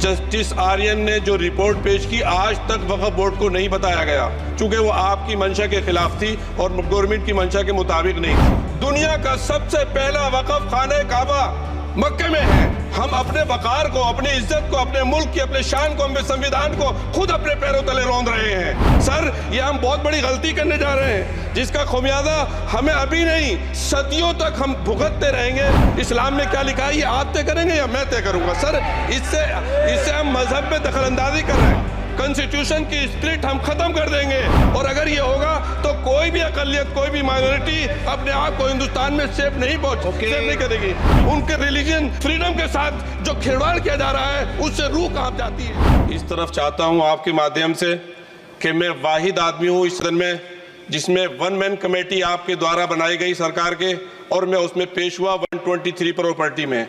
Justice Aryan ने जो report पेश की आज तक वक्फ बोर्ड को नहीं बताया गया, चूंकि वो आपकी मंशा के खिलाफ थी और गवर्नमेंट की मंशा के मुताबिक नहीं थी। दुनिया का सबसे पहला वक्फ खाने काबा मक्के में है। हम अपने वकार को, अपनी इज्जत को, अपने मुल्क की, अपने शान को, अपने संविधान को खुद अपने पैरों तले रौंद रहे हैं। सर, ये हम बहुत बड़ी गलती करने जा रहे हैं, जिसका खमियाजा हमें अभी नहीं सदियों तक हम भुगतते रहेंगे। इस्लाम में क्या लिखा है ये आप तय करेंगे या मैं तय करूंगा? सर, इससे हम मजहब में दखलंदाजी कर रहे हैं। कॉन्स्टिट्यूशन की स्प्रिट हम खत्म कर देंगे और अगर ये होगा तो कोई भी अकलियत, कोई भी माइनॉरिटी अपने आप को हिंदुस्तान में सेफ नहीं करेगी। उनके रिलीजन फ्रीडम के साथ जो खिलवाड़ किया जा रहा है उससे रूह कांप जाती है। इस तरफ चाहता हूं आपके माध्यम से कि मैं वाहिद आदमी हूं इस सदन में जिसमें वन मैन कमेटी आपके द्वारा बनाई गई सरकार के, और मैं उसमें पेश हुआ 123 प्रॉपर्टी में।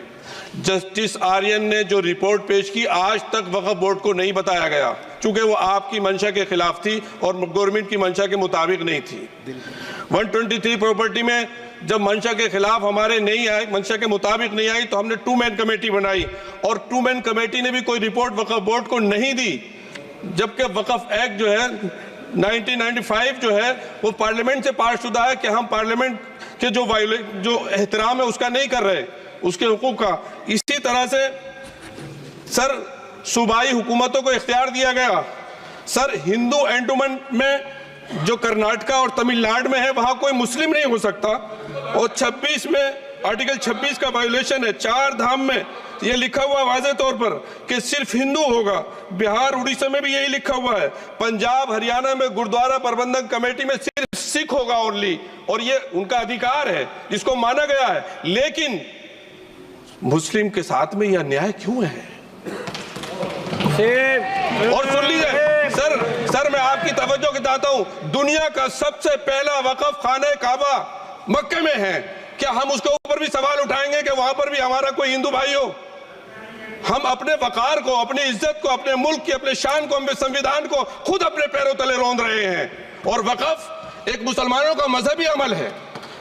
जस्टिस आर्यन ने जो रिपोर्ट पेश की आज तक वक्फ बोर्ड को नहीं बताया गया, चूंकि वो आपकी मंशा के खिलाफ थी और गवर्नमेंट की मंशा के मुताबिक नहीं थी। 123 प्रॉपर्टी में जब मंशा के खिलाफ हमारे नहीं आई, मंशा के मुताबिक नहीं आई, तो हमने 2 मैन कमेटी बनाई और 2 मैन कमेटी ने भी कोई रिपोर्ट वक्फ बोर्ड को नहीं दी, जबकि वक्फ एक्ट जो है 1995 जो है वो पार्लियामेंट से पास शुदा है कि हम पार्लियामेंट के जो एहतराम है उसका नहीं कर रहे, उसके हुकूक का। इसी तरह से सर, सूबाई हुकूमतों को इख्तियार दिया गया। सर, हिंदू एंडोमेंट में जो कर्नाटका और तमिलनाडु में है वहां कोई मुस्लिम नहीं हो सकता, और 26 में आर्टिकल 26 का वायोलेशन है। 4 धाम में ये लिखा हुआ वाज़े तौर पर कि सिर्फ हिंदू होगा। बिहार उड़ीसा में भी यही लिखा हुआ है। पंजाब हरियाणा में गुरुद्वारा प्रबंधक कमेटी में सिर्फ सिख होगा ओनली, और ये उनका अधिकार है जिसको माना गया है। लेकिन मुस्लिम के साथ में यह अन्याय क्यों है? और सुन लीजिए सर, मैं आपकी तवज्जो के चाहता हूं, दुनिया का सबसे पहला वक्फ खाने काबा मक्के में है। क्या हम उसके ऊपर भी सवाल उठाएंगे कि वहां पर भी हमारा कोई हिंदू भाई हो? हम अपने वकार को, अपनी इज्जत को, अपने मुल्क की, अपने शान को, अपने संविधान को खुद अपने पैरों तले रौंद रहे हैं। और वक्फ एक मुसलमानों का मजहबी अमल है,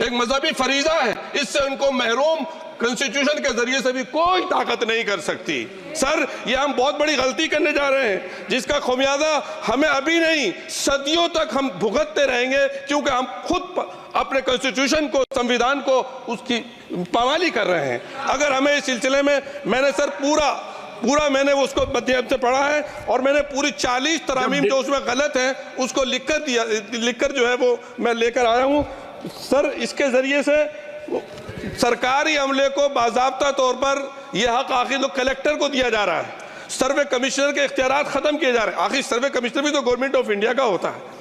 एक मजहबी फरीजा है। इससे उनको महरूम कॉन्स्टिट्यूशन के जरिए से भी कोई ताकत नहीं कर सकती। सर, ये हम बहुत बड़ी गलती करने जा रहे हैं, जिसका खमियाजा हमें अभी नहीं सदियों तक हम भुगतते रहेंगे, क्योंकि हम खुद अपने कॉन्स्टिट्यूशन को, संविधान को, उसकी पामाली कर रहे हैं। अगर हमें इस सिलसिले में, मैंने सर पूरा मैंने उसको मध्यम से पढ़ा है और मैंने पूरी 40 तरामीम जो उसमें गलत है उसको लिखकर जो है वो मैं लेकर आया हूँ। सर, इसके जरिए से सरकारी अमले को बाज़ाब्ता तौर पर यह हक आखिर तो कलेक्टर को दिया जा रहा है। सर्वे कमिश्नर के इख्तियारात खत्म किए जा रहे हैं। आखिर सर्वे कमिश्नर भी तो गवर्नमेंट ऑफ इंडिया का होता है।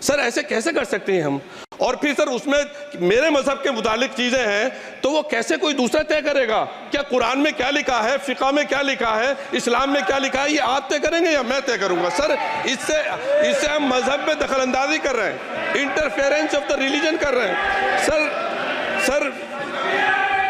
सर, ऐसे कैसे कर सकते हैं हम? और फिर सर, उसमें मेरे मजहब के मुतालिक चीजें हैं तो वो कैसे कोई दूसरा तय करेगा? क्या कुरान में क्या लिखा है, फिक़ा में क्या लिखा है, इस्लाम में क्या लिखा है, ये आप तय करेंगे या मैं तय करूंगा? सर, इससे हम मजहब में दखलंदाजी कर रहे हैं, इंटरफेरेंस ऑफ द रिलीजन कर रहे हैं।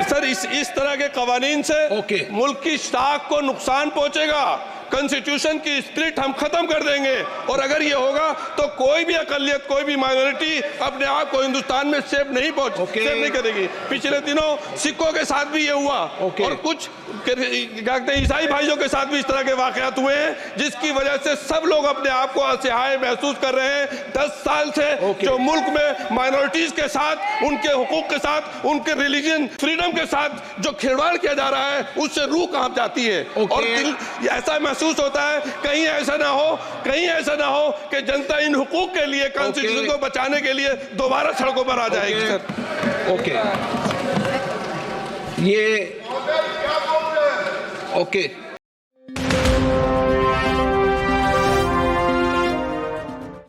सर, इस तरह के कवानीन से मुल्क की शाख को नुकसान पहुंचेगा। कॉन्स्टिट्यूशन की स्प्रिट हम खत्म कर देंगे और अगर ये होगा तो कोई भी अकलियत, कोई भी माइनॉरिटी अपने आप को हिंदुस्तान में सेफ नहीं करेगी। पिछले दिनों सिखों के साथ भी ये हुआ और कुछ ईसाई भाइयों के साथ भी इस तरह के वाकयात हुए हैं, जिसकी वजह से सब लोग अपने आप को असहाय महसूस कर रहे हैं। 10 साल से जो मुल्क में माइनॉरिटीज के साथ, उनके हुकूक के साथ, उनके रिलीजन फ्रीडम के साथ जो खिलवाड़ किया जा रहा है उससे रूह कांप जाती है और दिल ऐसा महसूस होता है कहीं ऐसा ना हो कि जनता इन हुकूक के लिए, कॉन्स्टिट्यूशन को बचाने के लिए दोबारा सड़कों पर आ जाएगी। सर, ये